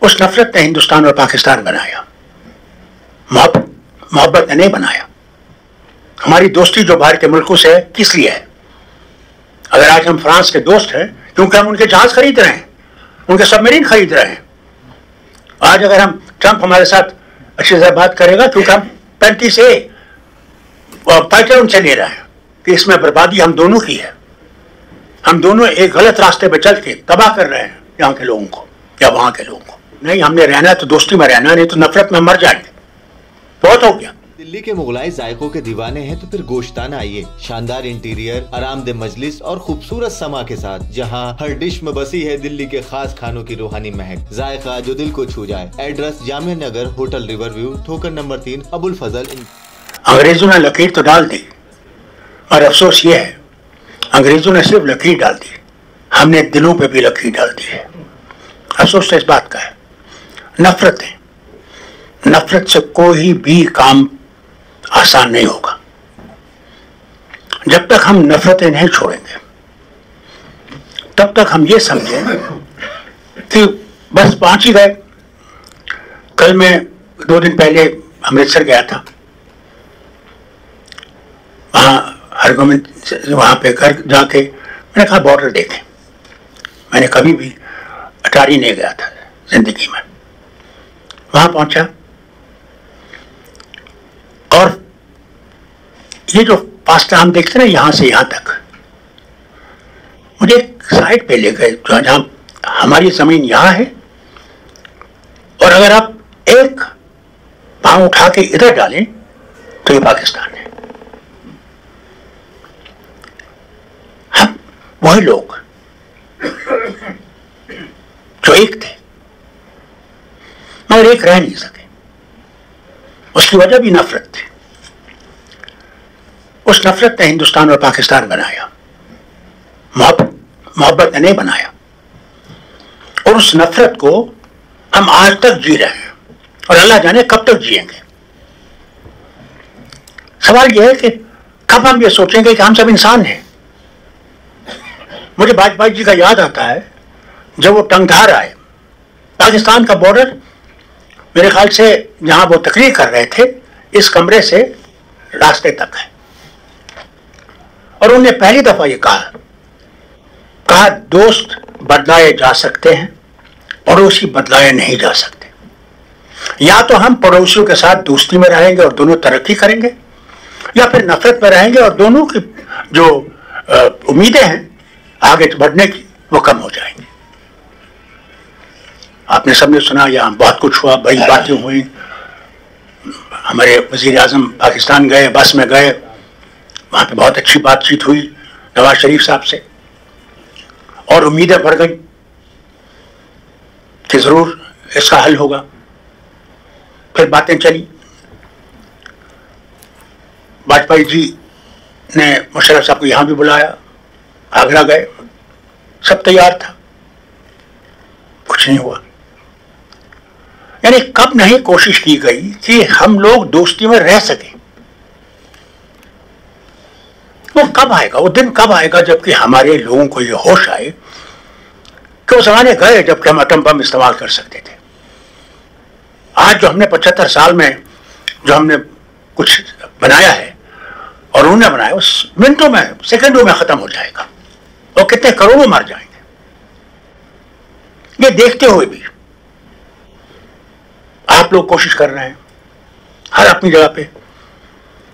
उस नफरत ने हिंदुस्तान और पाकिस्तान बनाया, मोहब्बत ने नहीं बनाया। हमारी दोस्ती जो बाहर के मुल्कों से है किस लिए है? अगर आज हम फ्रांस के दोस्त हैं क्योंकि हम उनके जहाज खरीद रहे हैं, उनके सबमरीन खरीद रहे हैं। आज अगर हम ट्रंप हमारे साथ अच्छी तरह बात करेगा क्योंकि हम 35A फाइटर उनसे ले रहे हैं कि इसमें बर्बादी हम दोनों की है। हम दोनों एक गलत रास्ते पर चल के तबाह कर रहे हैं यहाँ के लोगों को या वहां के लोगों को। नहीं, हमने रहना है तो दोस्ती में रहना, नहीं तो नफरत में मर जाएंगे। बहुत हो गया। दिल्ली के मुगलाई जायकों के दीवाने हैं तो फिर गोश्ताना आइए। शानदार इंटीरियर, आरामदेह मजलिस और खूबसूरत समा के साथ, जहां हर डिश में बसी है दिल्ली के खास खानों की रूहानी महक, जायका जो दिल को छू जाए। Address Jamia Nagar, hotel river view, ठोकर नंबर 3, अबुल फजल। अंग्रेजों ने लकीर तो डाल दी और अफसोस ये है अंग्रेजों ने सिर्फ लकीर डाल दी, हमने दिलों पे भी लकीर डाल दी है। अफसोस तो इस बात का है। नफरत से कोई भी काम आसान नहीं होगा। जब तक हम नफरतें नहीं छोड़ेंगे तब तक हम ये समझें कि बस पहुंच ही गए। कल मैं 2 दिन पहले अमृतसर गया था, वहां हरगोबिंद वहां पे घर जाके मैंने कहा बॉर्डर देखें। मैंने कभी भी अटारी नहीं गया था जिंदगी में। वहां पहुंचा और ये जो फासला हम देखते ना यहां से यहां तक, मुझे एक साइड पे ले गए जहां हमारी जमीन यहां है और अगर आप एक पांव उठा के इधर डालें तो ये पाकिस्तान है। हम वही लोग जो एक थे मगर एक रह नहीं सके। उसकी वजह भी नफरत थी। उस नफरत ने हिंदुस्तान और पाकिस्तान बनाया, मोहब्बत ने नहीं बनाया। और उस नफरत को हम आज तक जी रहे हैं और अल्लाह जाने कब तक जिएंगे। सवाल यह है कि कब हम ये सोचेंगे कि हम सब इंसान हैं। मुझे वाजपेयी जी का याद आता है जब वो टंगधार आए, पाकिस्तान का बॉर्डर मेरे ख्याल से जहां वो तकरीर कर रहे थे इस कमरे से रास्ते तक है। और उन्होंने पहली दफा ये कहा दोस्त बदलाए जा सकते हैं, पड़ोसी बदलाए नहीं जा सकते। या तो हम पड़ोसियों के साथ दोस्ती में रहेंगे और दोनों तरक्की करेंगे, या फिर नफरत में रहेंगे और दोनों की जो उम्मीदें हैं आगे बढ़ने की वो कम हो जाएंगी। आपने सबने सुना यहाँ बहुत कुछ हुआ, बड़ी बातें हुई। हमारे वजीर आजम पाकिस्तान गए, बस में गए, वहां पे बहुत अच्छी बातचीत हुई नवाज शरीफ साहब से और उम्मीदें बढ़ गई कि जरूर इसका हल होगा। फिर बातें चली। वाजपेयी जी ने मुशर्रफ साहब को यहां भी बुलाया, आगरा गए, सब तैयार था, कुछ नहीं हुआ। यानी कब नहीं कोशिश की गई कि हम लोग दोस्ती में रह सकें। वो कब आएगा, वो दिन कब आएगा जबकि हमारे लोगों को ये होश आए कि वो जमाने गए जबकि हम एटम बम इस्तेमाल कर सकते थे। आज जो हमने 75 साल में जो हमने कुछ बनाया है और उन्होंने बनाया, उस मिनटों में सेकंडों में खत्म हो जाएगा और कितने करोड़ों मर जाएंगे। ये देखते हुए भी आप लोग कोशिश कर रहे हैं हर अपनी जगह पे,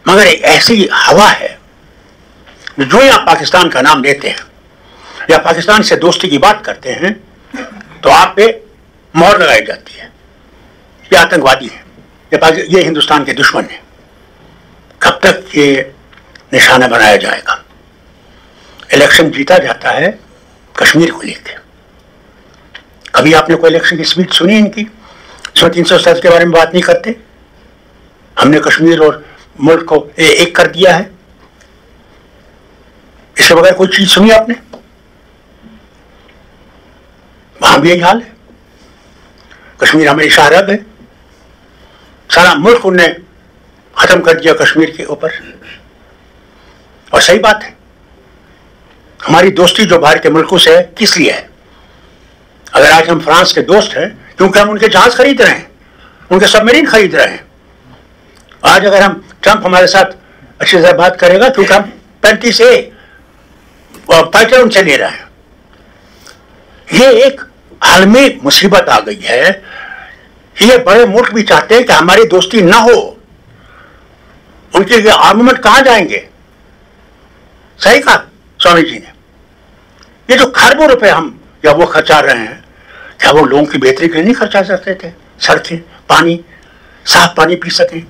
मगर एक ऐसी हवा है जो ही आप पाकिस्तान का नाम लेते हैं या पाकिस्तान से दोस्ती की बात करते हैं तो आप पे मोहर लगाई जाती है। ये आतंकवादी है, ये हिंदुस्तान के दुश्मन है। कब तक ये निशाना बनाया जाएगा? इलेक्शन जीता जाता है कश्मीर को लेकर। कभी आपने कोई इलेक्शन की स्पीच सुनी इनकी? 370 के बारे में बात नहीं करते। हमने कश्मीर और मुल्क को एक कर दिया है, इसके बगैर कोई चीज सुनी आपने? वहां भी यही हाल है। कश्मीर हमें इशारा है, सारा मुल्क उन्होंने खत्म कर दिया कश्मीर के ऊपर। और सही बात है, हमारी दोस्ती जो बाहर के मुल्कों से है किस लिए है? अगर आज हम फ्रांस के दोस्त हैं क्योंकि हम उनके जहाज खरीद रहे हैं, उनके सबमरीन खरीद रहे हैं। आज अगर हम ट्रंप हमारे साथ अच्छी तरह बात करेगा क्योंकि हम 35A फाइटर उनसे ले रहे हैं। ये एक आलमी मुसीबत आ गई है। ये बड़े मुल्क भी चाहते हैं कि हमारी दोस्ती ना हो, उनके लिए आर्ममेंट कहां जाएंगे? सही कहा स्वामी जी ने। ये जो खरबों रुपए हम या वो खर्चा रहे हैं, क्या वो लोगों की बेहतरी के लिए नहीं खर्चा सकते थे? सड़कें, पानी, साफ पानी पी सकें,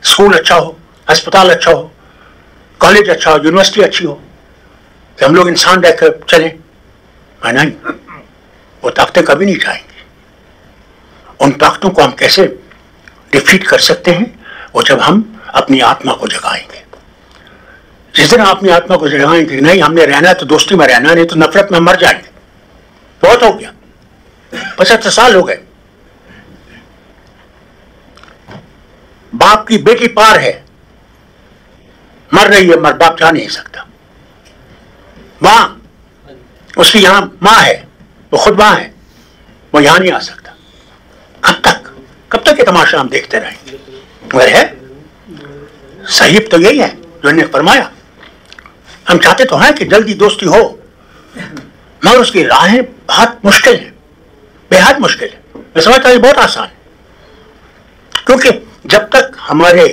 स्कूल अच्छा हो, अस्पताल अच्छा हो, कॉलेज अच्छा हो, यूनिवर्सिटी अच्छी हो, कि हम लोग इंसान रहकर चलें? नहीं, वो ताकतें कभी नहीं चाहेंगी। उन ताकतों को हम कैसे डिफीट कर सकते हैं? वो जब हम अपनी आत्मा को जगाएंगे। जिस दिन अपनी आत्मा को जगाएंगे, नहीं हमने रहना है तो दोस्ती में रहना, नहीं तो नफरत में मर जाएंगे। बहुत हो गया, 75 साल हो गए। बाप की बेटी पार है, मर रही है, मर बाप जा नहीं सकता। मां, उसकी यहां मां है, वो खुद मां है, वो यहां नहीं आ सकता। कब तक ये तमाशा हम देखते रहेंगे? मगर है सही तो यही है जो इन्हें फरमाया। हम चाहते तो हैं कि जल्दी दोस्ती हो, मगर उसकी राहें बहुत मुश्किल है, बेहद मुश्किल है। मैं समझता हूं बहुत आसान है, क्योंकि जब तक हमारे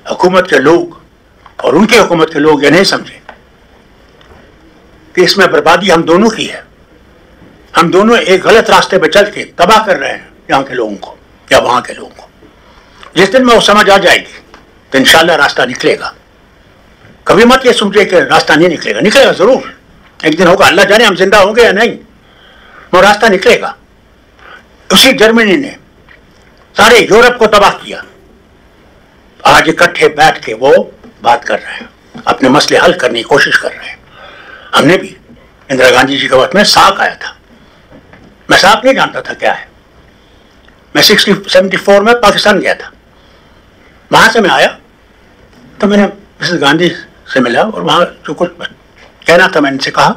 हुकूमत के लोग और उनके हुकूमत के लोग ये नहीं समझे कि इसमें बर्बादी हम दोनों की है, हम दोनों एक गलत रास्ते पर चल के तबाह कर रहे हैं यहाँ के लोगों को या वहां के लोगों को। जिस दिन में वो समझ आ जाएगी तो इंशाल्लाह रास्ता निकलेगा। कभी मत ये समझे कि रास्ता नहीं निकलेगा, निकलेगा जरूर, एक दिन होगा। अल्लाह जाने हम जिंदा होंगे या नहीं, वो रास्ता निकलेगा। उसी जर्मनी ने सारे यूरोप को तबाह किया, आज इकट्ठे बैठ के वो बात कर रहे हैं, अपने मसले हल करने की कोशिश कर रहे हैं। हमने भी इंदिरा गांधी जी के वक्त में साक आया था, मैं साक नहीं जानता था क्या है। मैं 74 में पाकिस्तान गया था, वहां से मैं आया तो मैंने मिसेस गांधी से मिला और वहां जो कुछ कहना था मैंने इनसे कहा,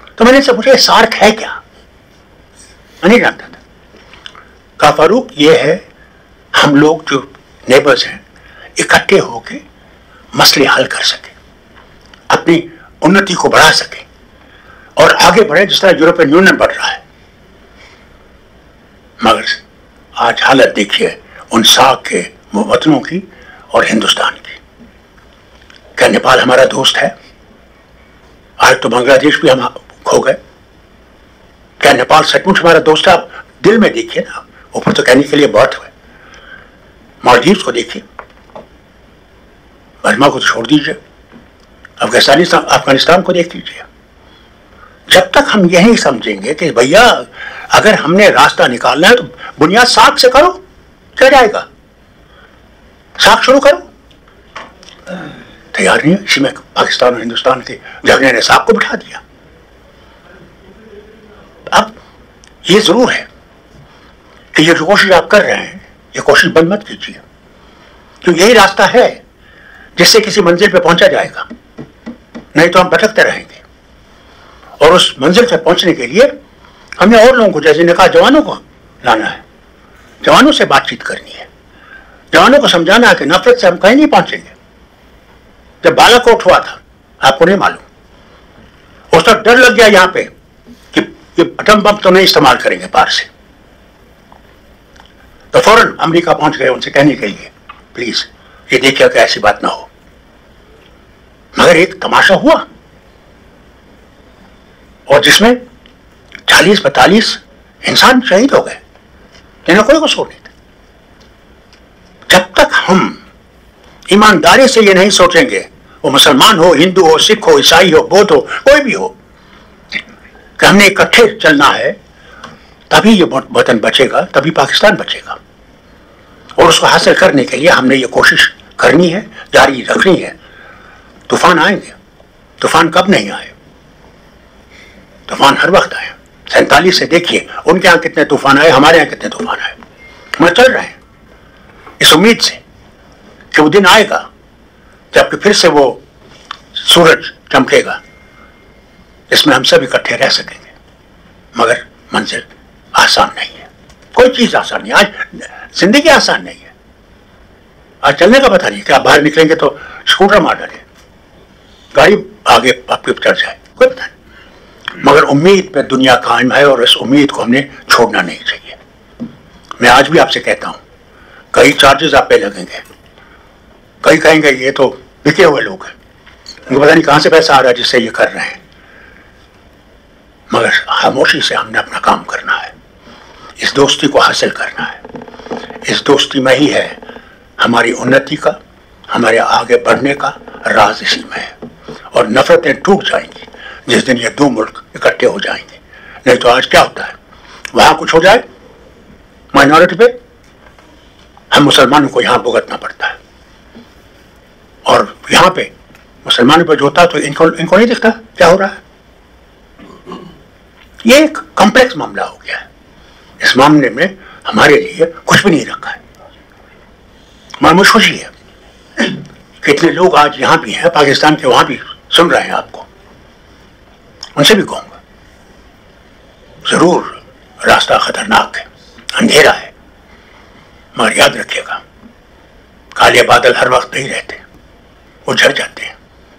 तो मैंने इनसे पूछा सार्क है क्या? मैं नहीं जानता था। कहा फारूक ये है हम लोग जो नेबर्स हैं इकट्ठे होके मसले हल कर सके, अपनी उन्नति को बढ़ा सके और आगे बढ़े जिस तरह यूरोपियन यूनियन बढ़ रहा है। मगर आज हालत देखिए उन सार्क के वतनों की और हिंदुस्तान की। क्या नेपाल हमारा दोस्त है? आज तो बांग्लादेश भी हम खो गए। क्या नेपाल सचमुच हमारा दोस्त है? आप दिल में देखिए ना, ऊपर तो कहने के लिए बहुत हुए। मालदीव्स को देखिए, बर्मा को तो छोड़ दीजिए, अफगानिस्तान को देख लीजिए। जब तक हम यही समझेंगे कि भैया अगर हमने रास्ता निकालना है तो बुनियाद साख से करो, क्या जाएगा? साख शुरू करो। तैयार नहीं है, इसी में पाकिस्तान और हिंदुस्तान के झगड़े ने साख को बिठा दिया। अब ये जरूर है कि ये जो कोशिश आप कर रहे हैं, ये कोशिश बंद मत कीजिए, क्योंकि यही रास्ता है जिससे किसी मंजिल पे पहुंचा जाएगा। नहीं तो हम भटकते रहेंगे। और उस मंजिल तक पहुंचने के लिए हमें और लोगों को, जैसे ने कहा, जवानों को लाना है, जवानों से बातचीत करनी है, जवानों को समझाना है कि नफरत से हम कहीं नहीं पहुंचेंगे। जब बालाकोट हुआ था, आपको नहीं मालूम, उस तक डर लग गया यहां पे कि ये एटम बम तो नहीं इस्तेमाल करेंगे पार से, तो फौरन अमेरिका पहुंच गए उनसे कहने के लिए प्लीज ये देखिए कि ऐसी बात ना हो। मगर एक तमाशा हुआ और जिसमें 40-42 इंसान शहीद हो गए, जिन्हें कोई कसूर नहीं था। जब तक हम ईमानदारी से ये नहीं सोचेंगे, वो मुसलमान हो, हिंदू हो, सिख हो, ईसाई हो, बौद्ध हो, कोई भी हो, कि हमने इकट्ठे चलना है, तभी ये वतन बचेगा, तभी पाकिस्तान बचेगा। और उसको हासिल करने के लिए हमने ये कोशिश करनी है, जारी रखनी है। तूफान आएंगे, तूफान कब नहीं आए? तूफान हर वक्त आए। 47 से देखिए उनके यहाँ कितने तूफान आए, हमारे यहाँ कितने तूफान आए। हम चल रहे हैं इस उम्मीद से कि वो दिन आएगा जबकि फिर से वो सूरज चमकेगा, इसमें हम सब इकट्ठे रह सकेंगे। मगर मंजिल आसान नहीं है। कोई चीज आसान नहीं। आज जिंदगी आसान नहीं है। आज चलने का पता नहीं, क्या बाहर निकलेंगे तो स्कूटर मार डाले, गाड़ी आगे आपके चढ़ जाए, कोई पता नहीं। मगर उम्मीद पे दुनिया कायम है और इस उम्मीद को हमने छोड़ना नहीं चाहिए। मैं आज भी आपसे कहता हूं, कई चार्जेस आप पे लगेंगे, कई कहेंगे ये तो बिके हुए लोग हैं, उनको पता नहीं कहां से पैसा आ रहा है जिससे ये कर रहे हैं। मगर खामोशी से हमने अपना काम करना है, इस दोस्ती को हासिल करना है। इस दोस्ती में ही है हमारी उन्नति का, हमारे आगे बढ़ने का राज इसी में है। और नफरतें टूट जाएंगी जिस दिन ये दो मुल्क इकट्ठे हो जाएंगे। नहीं तो आज क्या होता है, वहां कुछ हो जाए माइनॉरिटी पे, हम मुसलमानों को यहां भुगतना पड़ता है, और यहां पे मुसलमानों पर जो होता है तो इनको नहीं दिखता क्या हो रहा है। ये एक कॉम्प्लेक्स मामला हो गया है। इस मामले में हमारे लिए कुछ भी नहीं रखा है। हमारी मुझे खुशी है कितने लोग आज यहां भी हैं, पाकिस्तान के वहां भी सुन रहे हैं आपको। उनसे भी कहूंगा, जरूर रास्ता खतरनाक है, अंधेरा है, मगर याद रखिएगा काले बादल हर वक्त नहीं रहते, वो झड़ जाते हैं,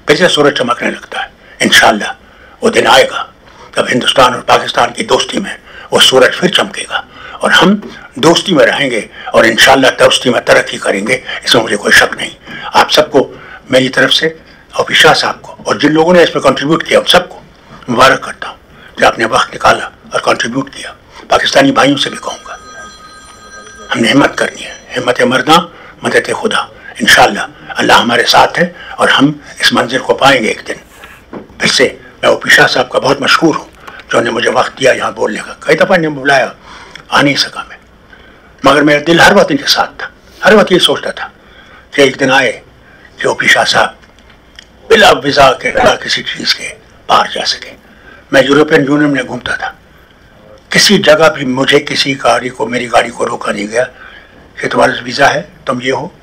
फिर से सूरज चमकने लगता है। इंशाअल्लाह वो दिन आएगा तब हिंदुस्तान और पाकिस्तान की दोस्ती में वो सूरज फिर चमकेगा और हम दोस्ती में रहेंगे और इंशाअल्लाह दोस्ती में तरक्की करेंगे, इसमें मुझे कोई शक नहीं। आप सबको मेरी तरफ से और पिशा साहब को और जिन लोगों ने इसमें कंट्रीब्यूट किया उन सबको मुबारक करता हूँ जो आपने वक्त निकाला और कंट्रीब्यूट किया। पाकिस्तानी भाइयों से भी कहूँगा, हमने हिम्मत करनी है, हिम्मत मर्दा मदद खुदा। इंशाअल्लाह अल्लाह हमारे साथ है और हम इस मंजिल को पाएंगे एक दिन। फिर से मैं ओपिशा साहब का बहुत मशहूर हूँ जो ने मुझे वक्त दिया यहाँ बोलने का। कई दफ़ा ने बुलाया, आ नहीं सका मैं, मगर मेरा दिल हर वक्त इनके साथ था। हर वक्त ये सोचता था कि एक दिन आए कि ओपिशा साहब बिला वीज़ा के बिना किसी चीज़ के बाहर जा सके। मैं यूरोपियन यूनियन में घूमता था, किसी जगह भी मुझे किसी गाड़ी को, मेरी गाड़ी को रोका नहीं गया कि तुम्हारे वीज़ा है, तुम ये हो।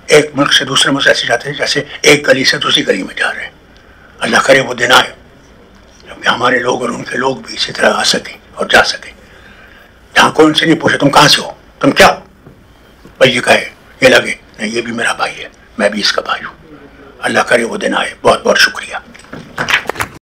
एक मुल्क से दूसरे मुल्क ऐसे जाते हैं जैसे एक गली से दूसरी गली में जा रहे हैं। अल्लाह करे वो दिन आए जबकि हमारे लोग और उनके लोग भी इसी तरह आ सकें और जा सकें, जहाँ कोई उनसे नहीं पूछे तुम कहाँ से हो, तुम क्या हो, भाई ये कहे, ये लगे नहीं ये भी मेरा भाई है, मैं भी इसका भाई हूँ। अल्लाह करे वो दिन आए। बहुत बहुत शुक्रिया।